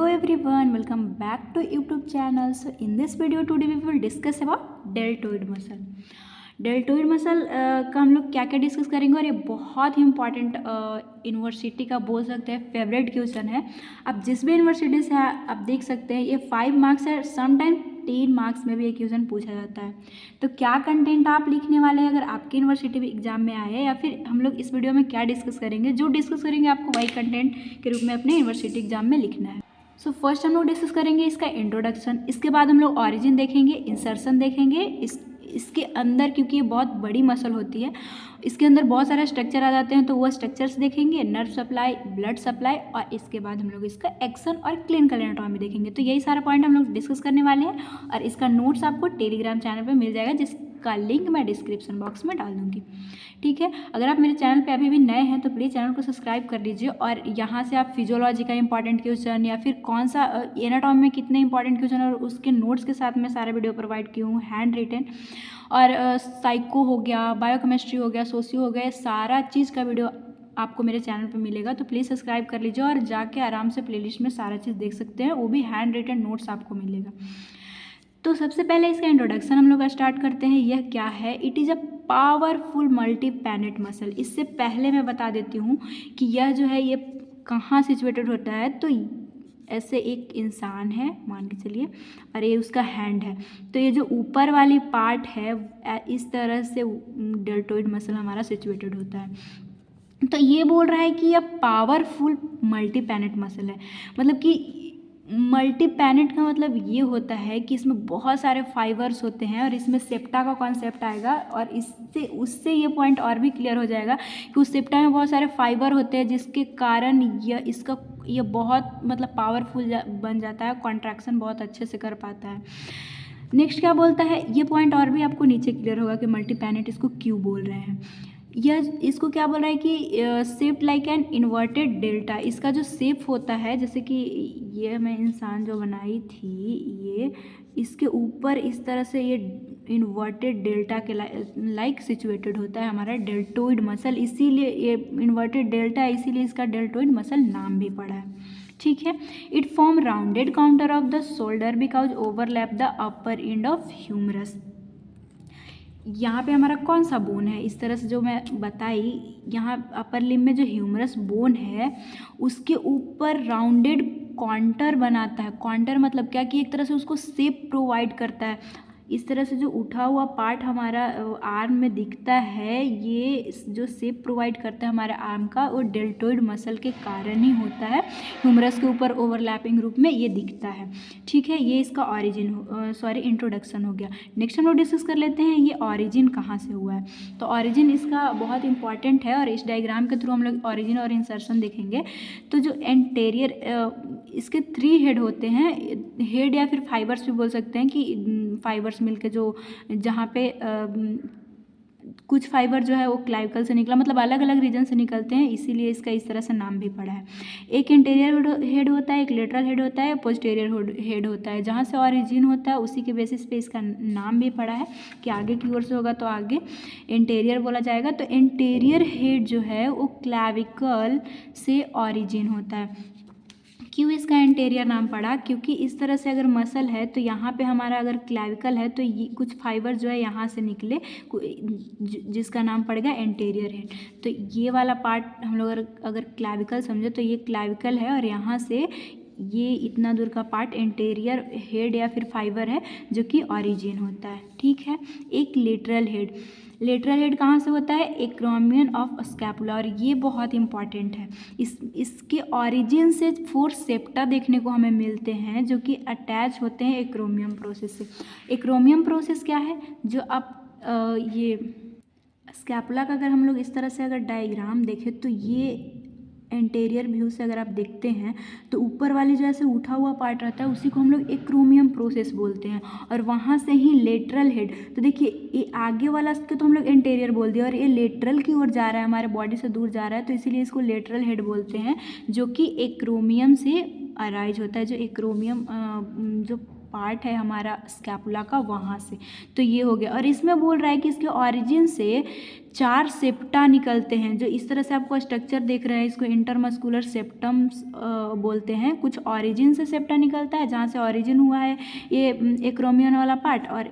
everyone, welcome back to YouTube channel. So in this video today we will discuss about deltoid muscle. Deltoid muscle का हम लोग क्या क्या discuss करेंगे और ये बहुत ही इंपॉर्टेंट यूनिवर्सिटी का बोल सकते हैं फेवरेट क्वेश्चन है। आप जिस भी यूनिवर्सिटी से आप देख सकते हैं ये 5 मार्क्स है, समटाइम 10 मार्क्स में भी ये क्वेश्चन पूछा जाता है। तो क्या कंटेंट आप लिखने वाले हैं अगर आपकी यूनिवर्सिटी भी एग्जाम में आए, या फिर हम लोग इस वीडियो में क्या डिस्कस करेंगे, जो डिस्कस करेंगे आपको वही कंटेंट के रूप में अपने यूनिवर्सिटी एग्जाम में लिखना है। सो फर्स्ट हम लोग डिस्कस करेंगे इसका इंट्रोडक्शन, इसके बाद हम लोग ऑरिजिन देखेंगे, इंसर्शन देखेंगे, इसके अंदर क्योंकि ये बहुत बड़ी मसल होती है इसके अंदर बहुत सारे स्ट्रक्चर आ जाते हैं तो वो स्ट्रक्चर्स देखेंगे, नर्व सप्लाई, ब्लड सप्लाई, और इसके बाद हम लोग इसका एक्शन और क्लिनिकल एनाटॉमी देखेंगे। तो यही सारा पॉइंट हम लोग डिस्कस करने वाले हैं और इसका नोट्स आपको टेलीग्राम चैनल पे मिल जाएगा जिसका लिंक मैं डिस्क्रिप्शन बॉक्स में डाल दूँगी। ठीक है, अगर आप मेरे चैनल पे अभी भी नए हैं तो प्लीज़ चैनल को सब्सक्राइब कर लीजिए और यहाँ से आप फिजियोलॉजी का इंपॉर्टेंट क्वेश्चन या फिर कौन सा एनाटॉमी में कितने इंपॉर्टेंट क्वेश्चन और उसके नोट्स के साथ मैं सारा वीडियो प्रोवाइड की हूँ हैंड रिटन, और साइको हो गया, बायोकेमिस्ट्री हो गया, सोशियो हो गया, सारा चीज़ का वीडियो आपको मेरे चैनल पे मिलेगा। तो प्लीज़ सब्सक्राइब कर लीजिए और जाके आराम से प्लेलिस्ट में सारा चीज़ देख सकते हैं, वो भी हैंड रिटन नोट्स आपको मिलेगा। तो सबसे पहले इसका इंट्रोडक्शन हम लोग स्टार्ट करते हैं। यह क्या है? It is a powerful multi पैनेट muscle. इससे पहले मैं बता देती हूँ कि यह जो है ये कहाँ सिचुएटेड होता है। तो ऐसे एक इंसान है मान के चलिए और ये उसका हैंड है, तो ये जो ऊपर वाली पार्ट है इस तरह से डेल्टोइड मसल हमारा सिचुएटेड होता है। तो ये बोल रहा है कि यह पावरफुल मल्टी पैनेट मसल है, मतलब कि मल्टी पैनेट का मतलब ये होता है कि इसमें बहुत सारे फाइबर्स होते हैं और इसमें सेप्टा का कॉन्सेप्ट आएगा और इससे उससे ये पॉइंट और भी क्लियर हो जाएगा कि उस सेप्टा में बहुत सारे फाइबर होते हैं जिसके कारण ये बहुत मतलब पावरफुल बन जाता है, कॉन्ट्रैक्शन बहुत अच्छे से कर पाता है। नेक्स्ट क्या बोलता है, ये पॉइंट और भी आपको नीचे क्लियर होगा कि मल्टी पैनेट इसको क्यों बोल रहे हैं। यह इसको क्या बोल रहा है कि shaped like an inverted delta. इसका जो शेप होता है, जैसे कि ये मैं इंसान जो बनाई थी ये इसके ऊपर इस तरह से ये इन्वर्टेड डेल्टा के लाइक सिचुएटेड होता है हमारा डेल्टोइड मसल, इसीलिए ये इन्वर्टेड डेल्टा है, इसीलिए इसका डेल्टोइड मसल नाम भी पड़ा है। ठीक है, it form rounded counter of the shoulder because overlap the upper end of humerus. यहाँ पे हमारा कौन सा बोन है, इस तरह से जो मैं बताई, यहाँ अपर लिम्ब में जो ह्यूमरस बोन है उसके ऊपर राउंडेड काउंटर बनाता है। काउंटर मतलब क्या कि एक तरह से उसको शेप प्रोवाइड करता है। इस तरह से जो उठा हुआ पार्ट हमारा आर्म में दिखता है, ये जो शेप प्रोवाइड करता है हमारे आर्म का, वो डेल्टोइड मसल के कारण ही होता है। ह्यूमरस के ऊपर ओवरलैपिंग रूप में ये दिखता है। ठीक है, ये इसका ऑरिजिन इंट्रोडक्शन हो गया। नेक्स्ट हम लोग डिस्कस कर लेते हैं ये ऑरिजिन कहाँ से हुआ है। तो ऑरिजिन इसका बहुत इंपॉर्टेंट है और इस डायग्राम के थ्रू हम लोग ऑरिजिन और इंसर्शन देखेंगे। तो जो एंटेरियर इसके 3 हेड होते हैं, हेड या फिर फाइबर्स भी बोल सकते हैं कि फाइबर्स मिलके जो जहाँ पे कुछ फाइबर जो है वो क्लाविकल से निकला, मतलब अलग अलग रीजन से निकलते हैं, इसीलिए इसका इस तरह से नाम भी पड़ा है। एक इंटीरियर हेड होता है, एक लेटरल हेड होता है, पोस्टीरियर हेड होता है। जहाँ से ऑरिजिन होता है उसी के बेसिस पे इसका नाम भी पड़ा है कि आगे की ओर से होगा तो आगे इंटीरियर बोला जाएगा। तो इंटीरियर हेड जो है वो क्लाविकल से ऑरिजिन होता है। क्यों इसका इंटीरियर नाम पड़ा? क्योंकि इस तरह से अगर मसल है तो यहाँ पे हमारा अगर क्लैविकल है तो ये कुछ फाइबर जो है यहाँ से निकले जिसका नाम पड़ेगा इंटीरियर हेड। तो ये वाला पार्ट हम लोग अगर क्लैविकल समझे तो ये क्लैविकल है और यहाँ से ये इतना दूर का पार्ट इंटीरियर हेड या फिर फाइबर है जो कि ऑरिजिन होता है। ठीक है, एक लेटरल हेड। लेटरल हेड कहाँ से होता है? एक्रोमियन ऑफ स्कैपुला, और ये बहुत इंपॉर्टेंट है। इसके ऑरिजिन से 4 सेप्टा देखने को हमें मिलते हैं जो कि अटैच होते हैं एक्रोमियम प्रोसेस से। एक्रोमियम प्रोसेस क्या है? जो आप ये स्कैपुला का अगर हम लोग इस तरह से अगर डायग्राम देखें तो ये एंटेरियर व्यू से अगर आप देखते हैं तो ऊपर वाली जो ऐसे उठा हुआ पार्ट रहता है उसी को हम लोग एक्रोमियम प्रोसेस बोलते हैं, और वहाँ से ही लेटरल हेड। तो देखिए ये आगे वाला इसको तो हम लोग एंटेरियर बोल दिया और ये लेटरल की ओर जा रहा है, हमारे बॉडी से दूर जा रहा है, तो इसीलिए इसको लेटरल हेड बोलते हैं जो कि एक्रोमियम से अराइज होता है। जो एक्रोमियम जो पार्ट है हमारा स्कैपुला का वहाँ से, तो ये हो गया। और इसमें बोल रहा है कि इसके ऑरिजिन से 4 सेप्टा निकलते हैं। जो इस तरह से आपको स्ट्रक्चर देख रहे हैं, इसको इंटरमस्कुलर सेप्टम्स बोलते हैं। कुछ ऑरिजिन से सेप्टा निकलता है, जहाँ से ऑरिजिन हुआ है ये एक्रोमियन वाला पार्ट, और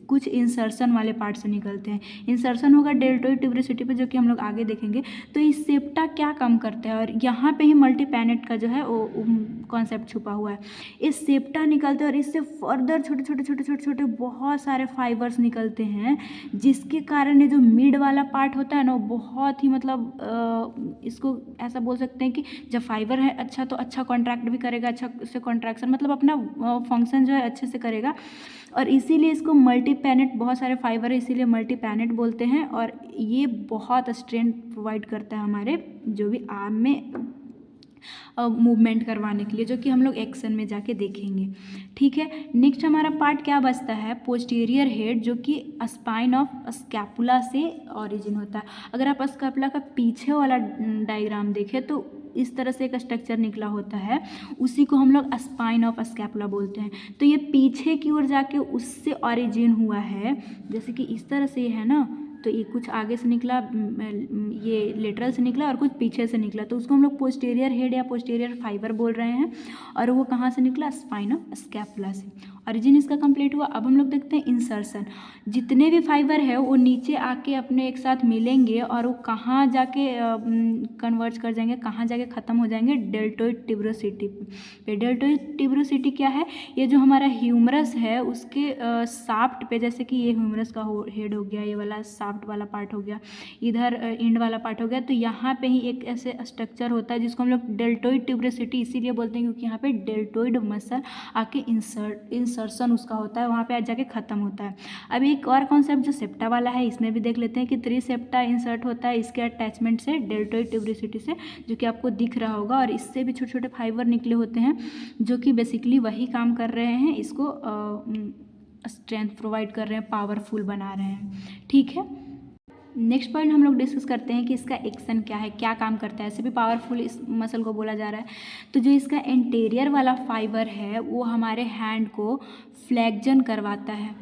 कुछ इंसर्शन वाले पार्ट से निकलते हैं। इंसर्शन होगा डेल्टोइड ट्यूबरोसिटी पे, जो कि हम लोग आगे देखेंगे। तो इस सेप्टा क्या काम करते हैं, और यहाँ पे ही मल्टी पैनेट का जो है वो कॉन्सेप्ट छुपा हुआ है। इस सेप्टा निकलते हैं और इससे फर्दर छोटे छोटे छोटे छोटे छोटे बहुत सारे फाइबर्स निकलते हैं, जिसके कारण ये जो मिड वाला पार्ट होता है ना, वो बहुत ही मतलब इसको ऐसा बोल सकते हैं कि जब फाइबर है अच्छा तो अच्छा कॉन्ट्रैक्ट भी करेगा, अच्छा से कॉन्ट्रैक्शन मतलब अपना फंक्शन जो है अच्छे से करेगा, और इसीलिए इसको मल्टी पैनेट, बहुत सारे फाइबर है इसीलिए मल्टी पैनेट बोलते हैं। और ये बहुत स्ट्रेंथ प्रोवाइड करता है हमारे जो भी आर्म में मूवमेंट करवाने के लिए, जो कि हम लोग एक्शन में जाके देखेंगे। ठीक है, नेक्स्ट हमारा पार्ट क्या बचता है, पोस्टीरियर हेड, जो कि स्पाइन ऑफ स्कैपुला से ऑरिजिन होता है। अगर आप स्कैपुला का पीछे वाला डायग्राम देखें तो इस तरह से एक स्ट्रक्चर निकला होता है, उसी को हम लोग स्पाइन ऑफ स्कैपुला बोलते हैं। तो ये पीछे की ओर जाके उससे ऑरिजिन हुआ है, जैसे कि इस तरह से ये है ना, तो ये कुछ आगे से निकला, ये लेटरल से निकला और कुछ पीछे से निकला, तो उसको हम लोग पोस्टीरियर हेड या पोस्टीरियर फाइबर बोल रहे हैं। और वो कहाँ से निकला, स्पाइन ऑफ स्कैपुला से। ऑरिजिन इसका कंप्लीट हुआ। अब हम लोग देखते हैं इंसर्शन। जितने भी फाइबर है वो नीचे आके अपने एक साथ मिलेंगे और वो कहाँ जाके कन्वर्ज कर जाएंगे, कहाँ जाके ख़त्म हो जाएंगे, डेल्टोइड ट्यूबरोसिटी पे। डेल्टोइड ट्यूबरोसिटी क्या है, ये जो हमारा ह्यूमरस है उसके शाफ्ट पे, जैसे कि ये ह्यूमरस का हेड हो गया, ये वाला शाफ्ट वाला पार्ट हो गया, इधर इंड वाला पार्ट हो गया, तो यहाँ पे ही एक ऐसे स्ट्रक्चर होता है जिसको हम लोग डेल्टोइड ट्यूबरोसिटी इसीलिए बोलते हैं क्योंकि यहाँ पे डेल्टोइड मसल आके इंसर्शन उसका होता है, वहाँ पे आज जाके ख़त्म होता है। अब एक और कॉन्सेप्ट जो सेप्टा वाला है, इसमें भी देख लेते हैं कि 3 सेप्टा इंसर्ट होता है इसके अटैचमेंट से, डेल्टोइड ट्यूबरोसिटी से, जो कि आपको दिख रहा होगा। और इससे भी छोटे छोटे फाइबर निकले होते हैं जो कि बेसिकली वही काम कर रहे हैं, इसको स्ट्रेंथ प्रोवाइड कर रहे हैं, पावरफुल बना रहे हैं। ठीक है, नेक्स्ट पॉइंट हम लोग डिस्कस करते हैं कि इसका एक्शन क्या है, क्या काम करता है। ऐसे भी पावरफुल इस मसल को बोला जा रहा है। तो जो इसका एंटीरियर वाला फाइबर है वो हमारे हैंड को फ्लेक्जन करवाता है,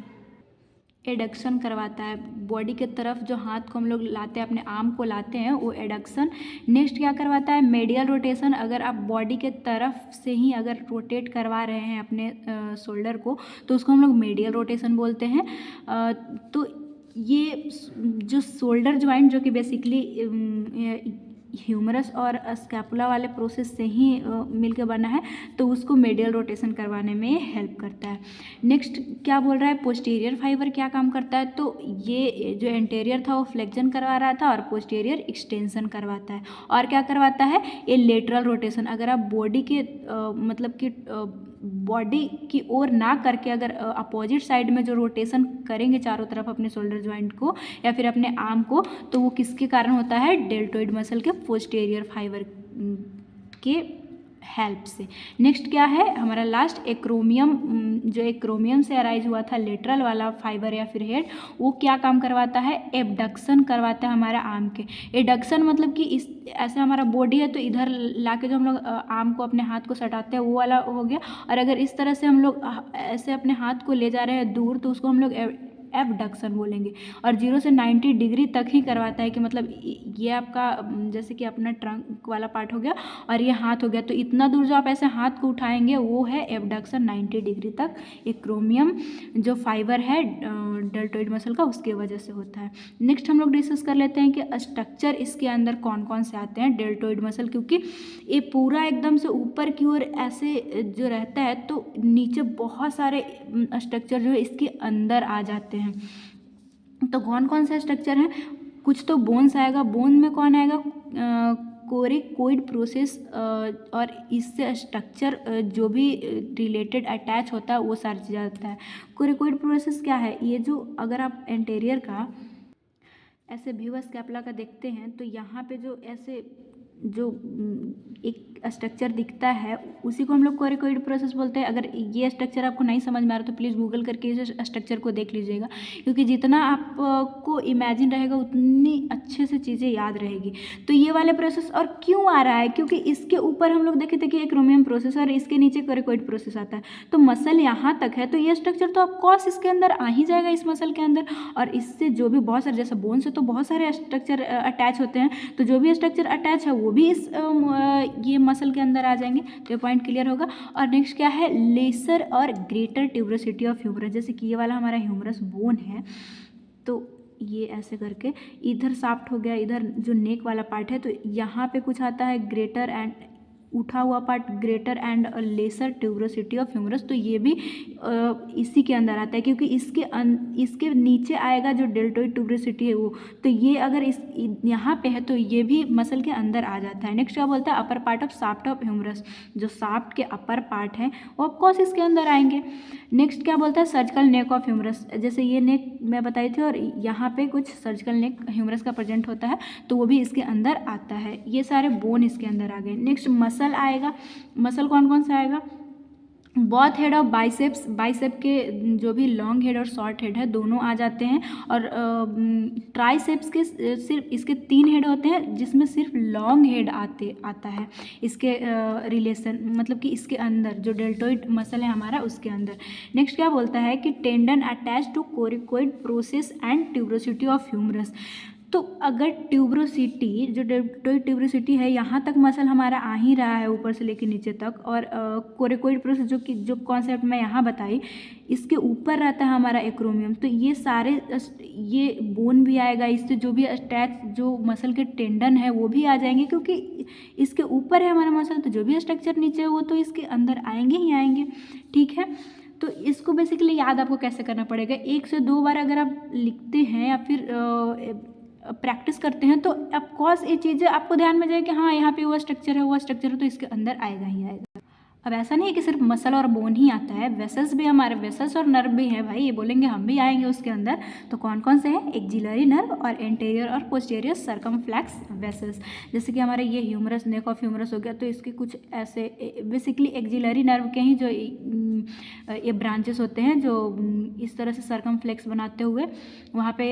एडक्शन करवाता है, बॉडी के तरफ जो हाथ को हम लोग लाते हैं, अपने आर्म को लाते हैं, वो एडक्शन। नेक्स्ट क्या करवाता है, मेडियल रोटेशन। अगर आप बॉडी के तरफ से ही अगर रोटेट करवा रहे हैं अपने शोल्डर को तो उसको हम लोग मेडियल रोटेशन बोलते हैं। तो ये जो शोल्डर ज्वाइंट, जो कि बेसिकली ह्यूमरस और स्कैपुला वाले प्रोसेस से ही मिलकर बना है, तो उसको मेडियल रोटेशन करवाने में हेल्प करता है। नेक्स्ट क्या बोल रहा है, पोस्टीरियर फाइबर क्या काम करता है, तो ये जो एंटीरियर था वो फ्लेक्जन करवा रहा था और पोस्टीरियर एक्सटेंशन करवाता है। और क्या करवाता है, ये लेटरल रोटेशन। अगर आप बॉडी के मतलब कि बॉडी की ओर ना करके अगर अपोजिट साइड में जो रोटेशन करेंगे चारों तरफ अपने शोल्डर ज्वाइंट को या फिर अपने आर्म को, तो वो किसके कारण होता है, डेल्टोइड मसल के पोस्टीरियर फाइबर के हेल्प से। नेक्स्ट क्या है हमारा लास्ट, एक्रोमियम। जो एक्रोमियम से अराइज हुआ था लेटरल वाला फाइबर या फिर हेड, वो क्या काम करवाता है, एबडक्शन करवाता है हमारा आर्म के। एडक्शन मतलब कि इस ऐसे हमारा बॉडी है तो इधर लाके जो हम लोग आर्म को अपने हाथ को सटाते हैं वो वाला हो गया। और अगर इस तरह से हम लोग ऐसे अपने हाथ को ले जा रहे हैं दूर, तो उसको हम लोग एबडक्शन बोलेंगे। और 0 से 90 डिग्री तक ही करवाता है, कि मतलब ये आपका जैसे कि अपना ट्रंक वाला पार्ट हो गया और ये हाथ हो गया, तो इतना दूर जो आप ऐसे हाथ को उठाएंगे वो है एबडक्शन, 90 डिग्री तक। एक क्रोमियम जो फाइबर है डेल्टोइड मसल का, उसके वजह से होता है। नेक्स्ट हम लोग डिस्कस कर लेते हैं कि स्ट्रक्चर इसके अंदर कौन कौन से आते हैं डेल्टोइड मसल, क्योंकि ये पूरा एकदम से ऊपर की ओर ऐसे जो रहता है, तो नीचे बहुत सारे स्ट्रक्चर जो है इसके अंदर आ जाते हैं। तो कौन कौन सा स्ट्रक्चर है, कुछ तो बोन्स आएगा, बोन में कौन आएगा, कोरिकोइड प्रोसेस, और इससे स्ट्रक्चर जो भी रिलेटेड अटैच होता है वो सारी चीज़ आता है। कोरिकोइड प्रोसेस क्या है, ये जो अगर आप एंटीरियर का ऐसे व्यू स्कैपुला का देखते हैं तो यहाँ पे जो ऐसे जो एक स्ट्रक्चर दिखता है उसी को हम लोग कोरिकोइड प्रोसेस बोलते हैं। अगर ये स्ट्रक्चर आपको नहीं समझ में आ रहा तो प्लीज़ गूगल करके इस स्ट्रक्चर को देख लीजिएगा, क्योंकि जितना आपको इमेजिन रहेगा उतनी अच्छे से चीज़ें याद रहेगी। तो ये वाले प्रोसेस और क्यों आ रहा है, क्योंकि इसके ऊपर हम लोग देखे थे कि एक्रोमियम प्रोसेस और इसके नीचे कोरिकोइड प्रोसेस आता है। तो मसल यहाँ तक है तो ये स्ट्रक्चर तो ऑफकोर्स इसके अंदर आ ही जाएगा, इस मसल के अंदर। और इससे जो भी बहुत सारे, जैसे बोन से तो बहुत सारे स्ट्रक्चर अटैच होते हैं, तो जो भी स्ट्रक्चर अटैच है वो भी इस ये मसल के अंदर आ जाएंगे। तो ये पॉइंट क्लियर होगा। और नेक्स्ट क्या है, लेसर और ग्रेटर ट्यूबरोसिटी ऑफ ह्यूमरस। जैसे कि ये वाला हमारा ह्यूमरस बोन है, तो ये ऐसे करके इधर साफ्ट हो गया, इधर जो नेक वाला पार्ट है, तो यहाँ पे कुछ आता है ग्रेटर एंड उठा हुआ part, greater end lesser tuberosity of humerus. तो ये भी इसी के अंदर आता है, क्योंकि इसके नीचे आएगा जो डेल्टोइड ट्यूबरोसिटी है वो। तो ये अगर इस यहाँ पे है तो ये भी मसल के अंदर आ जाता है। नेक्स्ट क्या बोलता है, upper part of shaft of humerus. जो साफ्ट के अपर पार्ट हैं वो ऑफकोर्स इसके अंदर आएंगे। नेक्स्ट क्या बोलता है, सर्जिकल नेक ऑफ ह्यूमरस। जैसे ये नेक मैं बताई थी और यहाँ पे कुछ सर्जिकल नेक ह्यूमरस का प्रेजेंट होता है, तो वो भी इसके अंदर आता है। ये सारे बोन इसके अंदर आ गए। नेक्स्ट मसल आएगा। मसल कौन कौन सा आएगा, both head of biceps. Bicep के जो भी लॉन्ग हेड और शॉर्ट हेड है दोनों आ जाते हैं। और ट्राइसेप्स के सिर्फ इसके 3 हेड होते हैं, जिसमें सिर्फ लॉन्ग हेड आता है इसके रिलेशन, मतलब कि इसके अंदर जो डेल्टोइड मसल है हमारा उसके अंदर। नेक्स्ट क्या बोलता है कि tendon attach to coracoid process and tuberosity of humerus. तो अगर ट्यूबरोसिटी, जो डेल्टोइड ट्यूबरोसिटी है, यहाँ तक मसल हमारा आ ही रहा है ऊपर से लेकर नीचे तक, और कोरिकोइड प्रोसेस जो कॉन्सेप्ट मैं यहाँ बताई, इसके ऊपर रहता है हमारा एक्रोमियम। तो ये सारे, ये बोन भी आएगा, इससे जो भी अटैच जो मसल के टेंडन है वो भी आ जाएंगे, क्योंकि इसके ऊपर है हमारा मसल। तो जो भी स्ट्रक्चर नीचे है वो तो इसके अंदर आएंगे ही आएंगे। ठीक है, तो इसको बेसिकली याद आपको कैसे करना पड़ेगा, 1 से 2 बार अगर आप लिखते हैं या फिर प्रैक्टिस करते हैं तो ऑफकोर्स ये चीज़ें आपको ध्यान में जाए कि हाँ यहाँ पे वो स्ट्रक्चर है, वो स्ट्रक्चर है, तो इसके अंदर आएगा ही आएगा। अब ऐसा नहीं है कि सिर्फ मसल और बोन ही आता है, वेसल्स भी, हमारे वेसल्स और नर्व भी हैं भाई, ये बोलेंगे हम भी आएंगे उसके अंदर। तो कौन कौन से हैं, एक्जिलरी नर्व और एंटीरियर और पोस्टीरियर सर्कमफ्लेक्स वेसल्स। जैसे कि हमारे ये ह्यूमरस, नेक ऑफ ह्यूमरस हो गया, तो इसके कुछ ऐसे बेसिकली एक्जिलरी नर्व के ही जो ये ब्रांचेस होते हैं, जो इस तरह से सर्कमफ्लेक्स बनाते हुए वहाँ पे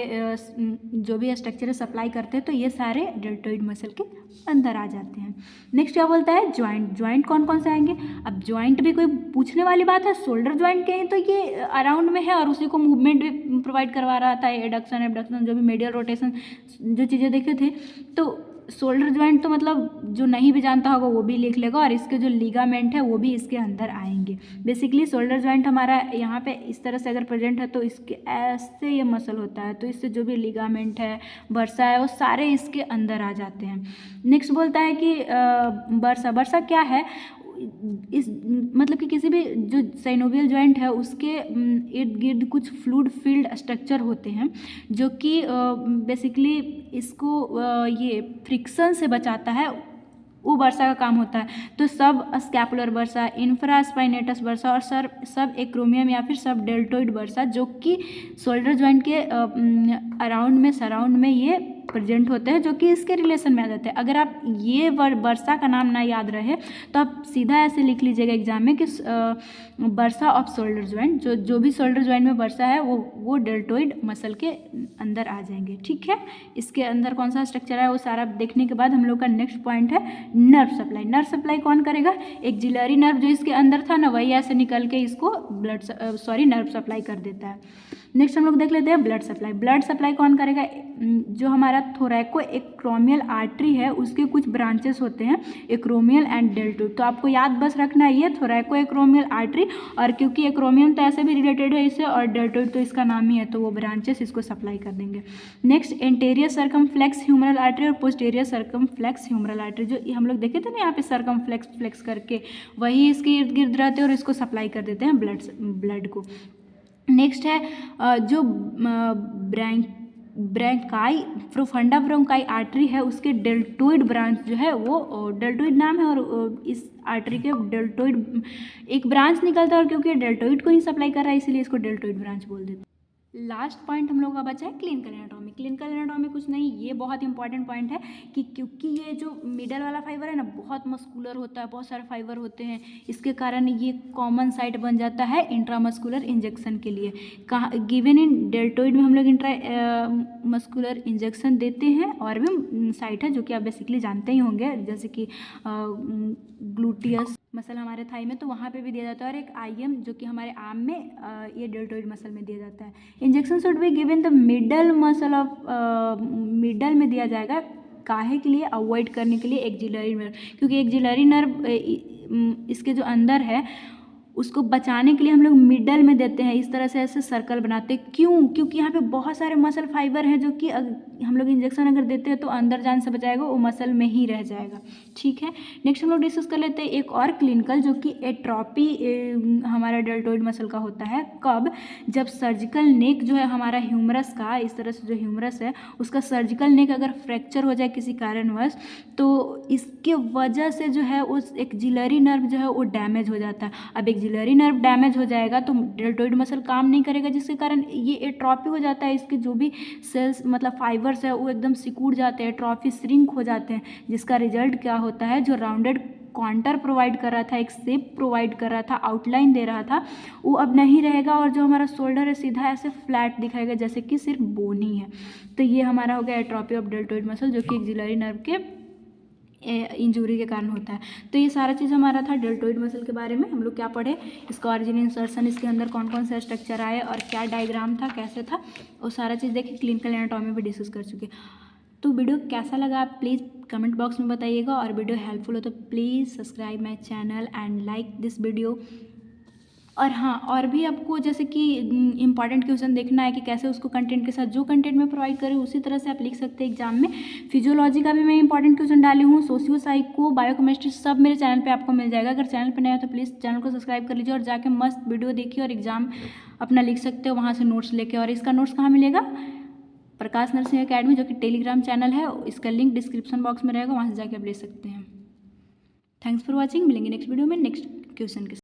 जो भी स्ट्रक्चर है सप्लाई करते हैं, तो ये सारे डेल्टोइड मसल के अंदर आ जाते हैं। नेक्स्ट क्या बोलता है, ज्वाइंट। ज्वाइंट कौन कौन से आएंगे, अब ज्वाइंट भी कोई पूछने वाली बात है, शोल्डर ज्वाइंट के हैं तो ये अराउंड में है और उसी को मूवमेंट भी प्रोवाइड करवा रहा था, एडक्शन एबडक्शन जो भी मेडियल रोटेशन जो चीज़ें देखे थे। तो शोल्डर ज्वाइंट तो मतलब जो नहीं भी जानता होगा वो भी लिख लेगा, और इसके जो लिगामेंट है वो भी इसके अंदर आएंगे। बेसिकली शोल्डर ज्वाइंट हमारा यहाँ पे इस तरह से अगर प्रेजेंट है तो इसके ऐसे ये मसल होता है, तो इससे जो भी लिगामेंट है, बर्सा है, वो सारे इसके अंदर आ जाते हैं। नेक्स्ट बोलता है कि बर्सा। बर्सा क्या है, इस मतलब कि किसी भी जो साइनोवियल जॉइंट है उसके इर्द गिर्द कुछ फ्लूइड फील्ड स्ट्रक्चर होते हैं, जो कि बेसिकली इसको ये फ्रिक्शन से बचाता है, वो बर्सा का काम होता है। तो सब स्कैपुलर बर्सा, इंफ्रास्पाइनेटस बर्सा और सब एक्रोमियम या फिर सब डेल्टोइड बर्सा, जो कि शोल्डर जॉइंट के अराउंड में, सराउंड में ये प्रेजेंट होते हैं, जो कि इसके रिलेशन में आ जाते हैं। अगर आप ये बर्सा का नाम ना याद रहे तो आप सीधा ऐसे लिख लीजिएगा एग्जाम में कि बर्सा ऑफ शोल्डर जॉइंट, जो भी शोल्डर जॉइंट में बर्सा है वो डेल्टोइड मसल के अंदर आ जाएंगे। ठीक है, इसके अंदर कौन सा स्ट्रक्चर है वो सारा देखने के बाद हम लोग का नेक्स्ट पॉइंट है नर्व सप्लाई। नर्व सप्लाई कौन करेगा, एक्जिलरी नर्व जो इसके अंदर था ना, वही ऐसे निकल के इसको नर्व सप्लाई कर देता है। नेक्स्ट हम लोग देख लेते हैं ब्लड सप्लाई। ब्लड सप्लाई कौन करेगा, जो हमारा थोरैको एक्रोमियल आर्टरी है उसके कुछ ब्रांचेस होते हैं, एक्रोमियल एंड डेल्टोइड। तो आपको याद बस रखना है ये थोरैको एक्रोमियल आर्टरी, और क्योंकि एक्रोमियम तो ऐसे भी रिलेटेड है इससे और डेल्टोइड तो इसका नाम ही है, तो वो ब्रांचेस इसको सप्लाई कर देंगे। Next anterior circumflex humeral artery और पोस्टीरियर सर्कमफ्लेक्स ह्यूमरल आर्टरी, जो हम लोग देखे थे ना यहाँ पे सर्कमफ्लेक्स करके, वही इसके इर्द गिर्द रहते हैं और इसको सप्लाई कर देते हैं ब्लड को। नेक्स्ट है जो ब्रैंकाई प्रोफंडा ब्रोंकाई आर्टरी है, उसके डेल्टोइड ब्रांच जो है वो डेल्टोइड नाम है, और इस आर्टरी के डेल्टोइड एक ब्रांच निकलता है, और क्योंकि डेल्टोइड को ही सप्लाई कर रहा है इसीलिए इसको डेल्टोइड ब्रांच बोल देते हैं। लास्ट पॉइंट हम लोग का बचा है क्लिनिकल एनाटॉमी। क्लिनिकल एनाटॉमी कुछ नहीं, ये बहुत इंपॉर्टेंट पॉइंट है कि क्योंकि ये जो मिडल वाला फाइबर है ना बहुत मस्कुलर होता है, बहुत सारे फाइबर होते हैं, इसके कारण ये कॉमन साइट बन जाता है इंट्रामस्कुलर इंजेक्शन के लिए। कहाँ गिवन इन डेल्टोइड में हम लोग इंट्रा मस्कुलर इंजेक्शन देते हैं, और भी साइट है जो कि आप बेसिकली जानते ही होंगे, जैसे कि ग्लूटियस मसल हमारे थाई में, तो वहाँ पे भी दिया जाता है, और एक आईएम जो कि हमारे आर्म में ये डेल्टोइड मसल में दिया जाता है। Injection should be given the middle muscle of middle में दिया जाएगा, काहे के लिए, अवॉइड करने के लिए एक्जिलरी नर्व, क्योंकि एक्जिलरी नर्व इसके जो अंदर है उसको बचाने के लिए हम लोग मिडल में देते हैं, इस तरह से ऐसे सर्कल बनाते हैं। क्यों? क्योंकि यहाँ पे बहुत सारे मसल फाइबर हैं जो कि हम लोग इंजेक्शन अगर देते हैं तो अंदर जान से बचाएगा, वो मसल में ही रह जाएगा। ठीक है, नेक्स्ट हम लोग डिस्कस कर लेते हैं एक और क्लिनिकल, जो कि एट्रोपी हमारा डेल्टोइड मसल का होता है। कब? जब सर्जिकल नेक जो है हमारा ह्यूमरस का, इस तरह से जो ह्यूमरस है उसका सर्जिकल नेक अगर फ्रैक्चर हो जाए किसी कारणवश, तो इसके वजह से जो है उस एक्जिलरी नर्व जो है वो डैमेज हो जाता है। अब एक्जिलरी नर्व डैमेज हो जाएगा तो डेल्टोइड मसल काम नहीं करेगा, जिसके कारण ये एट्रोपी हो जाता है। इसके जो भी सेल्स मतलब फाइबर्स है वो एकदम सिकुड़ जाते हैं, एट्रोफी श्रिंक हो जाते हैं, जिसका रिजल्ट क्या होता है, जो राउंडेड कॉन्टर प्रोवाइड कर रहा था, एक शेप प्रोवाइड कर रहा था, आउटलाइन दे रहा था, वो अब नहीं रहेगा, और जो हमारा शोल्डर है सीधा ऐसे फ्लैट दिखाएगा जैसे कि सिर्फ बोन ही है। तो ये हमारा हो गया एट्रोपी ऑफ डेल्टोइड मसल, जो कि एक्जिलरी नर्व के इंजरी के कारण होता है। तो ये सारा चीज़ हमारा था डेल्टोइड मसल के बारे में। हम लोग क्या पढ़े, इसका ऑरिजिन, इंसर्शन, इसके अंदर कौन कौन सा स्ट्रक्चर आए और क्या डायग्राम था, कैसे था, वो सारा चीज़ देखिए। क्लिनिकल एनाटॉमी भी डिस्कस कर चुके। तो वीडियो कैसा लगा आप प्लीज़ कमेंट बॉक्स में बताइएगा, और वीडियो हेल्पफुल हो तो please subscribe my channel and like this video. और हाँ, और भी आपको जैसे कि इंपॉर्टेंट क्वेश्चन देखना है कि कैसे उसको कंटेंट के साथ, जो कंटेंट में प्रोवाइड करें उसी तरह से आप लिख सकते हैं एग्जाम में। फिजियोलॉजी का भी मैं इंपॉर्टेंट क्वेश्चन डाली हूँ, सोशियो साइको, बायोकेमिस्ट्री, सब मेरे चैनल पे आपको मिल जाएगा। अगर चैनल पर नया हो तो प्लीज़ चैनल को सब्सक्राइब कर लीजिए और जाके मस्त वीडियो देखिए और एग्जाम अपना लिख सकते हो वहाँ से नोट्स लेके। और इसका नोट्स कहाँ मिलेगा? प्रकाश नर्सिंग अकेडमी, जो कि टेलीग्राम चैनल है, इसका लिंक डिस्क्रिप्शन बॉक्स में रहेगा, वहाँ से जाके आप ले सकते हैं। थैंक्स फॉर वॉचिंग, मिलेंगे नेक्स्ट वीडियो में नेक्स्ट क्वेश्चन के साथ।